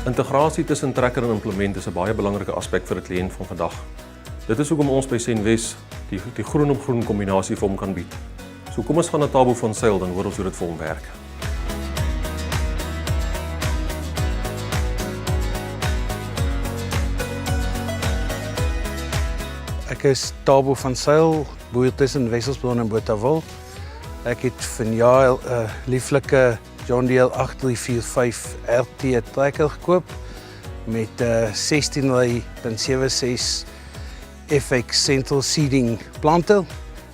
Integrasie tussen trekker en implement is 'n baie belangrike aspek vir 'n kliënt van vandag. Dit is hoekom ons by Senwes die groen op groen kombinasie vir hom kan bied. So kom ons gaan na Thabo van Sail, dan hoor ons hoe dit vir hom werk. Ek is Thabo van Sail, boer tussen Wesselsbron en Botawil. Ek het vanjaar 'n lieflike John Deere 8345 RT trekker gekoop met 'n 16-ry.76 FX Central Seeding planter.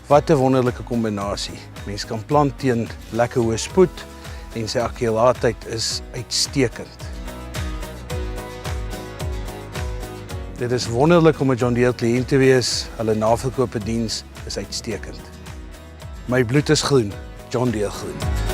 Wat 'n wonderlike kombinasie. Mens kan plant teen lekker hoë spoed en sy akkuraatheid is uitstekend. Dit is wonderlik om 'n John Deere kliënt te wees. Hulle naverkoopdiens is uitstekend. My bloed is groen, John Deere groen.